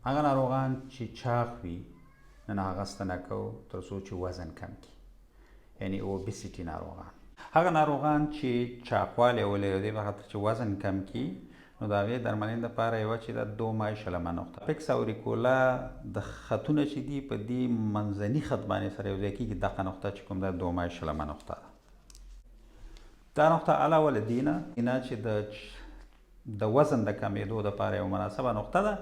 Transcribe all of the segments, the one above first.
هغه ناروغان چې چاق وي نن هغه ستنه کوو تر څو چې وزن کم کړي، یعنی اوبیسیټي ناروغان. هغه ناروغان چې چاقوالی ولري د دې په خاطر چې وزن کم کړي نو د هغې درملنې دپاره یوه چې ده 2.0 نقطه پیکس اوريکولا د خطونه چې دي په دې منځني خط باندې سره یوځای کېږي. دغه نقطه چې کوم ده 2.0 نقطه ده. دا نقطه علاوه له دې نه چې د وزن د کمېدو دپاره یوه مناسبه نقطه ده.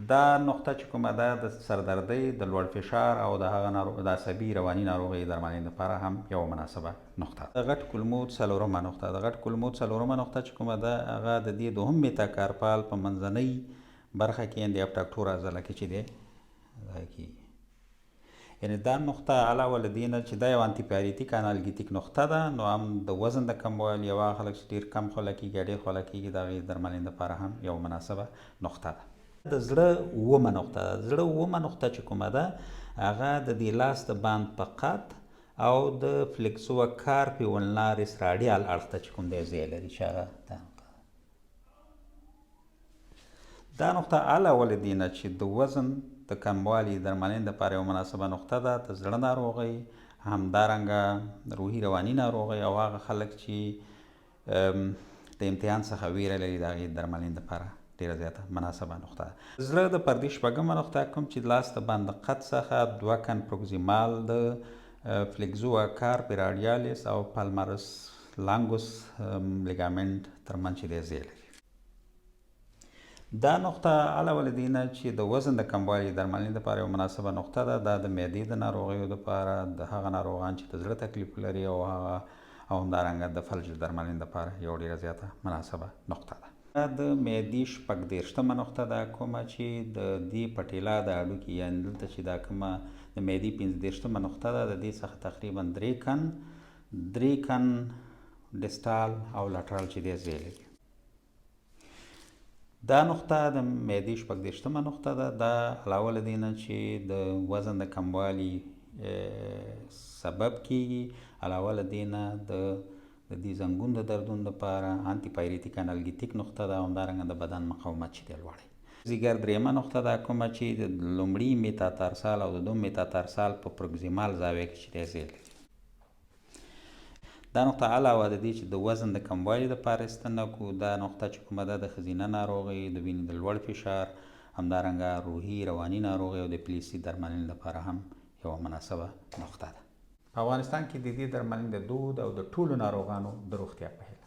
دا نقطه چې کومه ده د سردردۍ، د لوړ فشار او د هغه د عصبي رواني ناروغۍ درملنې دپاره هم یوه مناسبه نقطه ده. د غټ کولمو څلورمه نقطه. د غټ کولمو څلورمه نقطه چې کومه ده هغه د دې دوهم میتاکارپال په منځنۍ برخه کې یعنې د ابټاکټور عضله کې چې دی ځای کېږي. یعنې دا نقطه علاوه له دې نه چې دا یو انټیپایریټیک انالګیتیک نقطه ده، نو هم د وزن د کموالي یا خلک چې ډېر کم خوله کېږي یا ډېر خوله کېږي د هغې درملنې دپاره هم یوه مناسبه نقطه ده. د زړه اوومه نقطه ده. د زړه اوومه نقطه چې کومه ده هغه د دې لاس د باند په قط او د فلکسوه کارپي ولناریس راډیال اړخ ته چې کوم دی ځای لري چې هغه دا نقطه ده. دا نقطه علاوه له دې نه چې د وزن د کموالي درملنې دپاره یوه مناسبه نقطه ده، د زړه ناروغۍ، همدارنګه روحي رواني ناروغۍ او هغه خلک چې د امتحان څخه ویره لري د هغې درملنې دپاره ډېره زیاته مناسبه نقطه ده. زړه د پردې شپږمه نقطه کوم چې لاس د باند قط څخه 2 کن پروکزیمال د فلکزوه کارپي راډیالیس او پالمارس لانګوس لیګامنټ ترمنځ چې دی ځای لري. دا نقطه علاوه له دې نه چې د وزن د کموالي درملنې دپاره یوه مناسبه نقطه ده. دا د معدې د ناروغیو دپاره، د هغه ناروغان چې د زړه تکلیف لري او همدارنګه د فلج درملنې دپاره یوه ډېره زیاته مناسبه نقطه ده. دا د معدې 30 نقطه ده کومه چې د دې پټیلا د هډوکي یعنې دلته چې دا کومه د معدې 15 نقطه ده د دې څخه تقریبا 3 کن ډسټال او لټرال چې دی ځای لري. دا نقطه د معدې 14 نقطه ده. دا علاوه له دې نه چې د وزن د کموالي سبب کیږي، علاوه له دې نه د دې زنګون د دردونو دپاره انټیپایریټیک انالګیتیک نقطه ده او همدارنګه د بدن مقاومت چې دی لوړوي. زیګر درېیمه نقطه ده کومه چې د لومړي میتاتارسال او د دوم میتاتارسال په پروکزیمال زاویه کې چې دی ځای لري. دا نقطه علاوه د دې چې د وزن د کموالي دپاره ستنه کړو، دا نقطه چې کومه ده د ښځینه ناروغۍ، د وینې د لوړ فشار، همدارنګه روحي رواني ناروغۍ او د اپلیسي درملنې لپاره هم یوه مناسبه نقطه ده. په افغانستان کې د دې درملنې د دود او د ټولو ناروغانو د روغتیا په هیله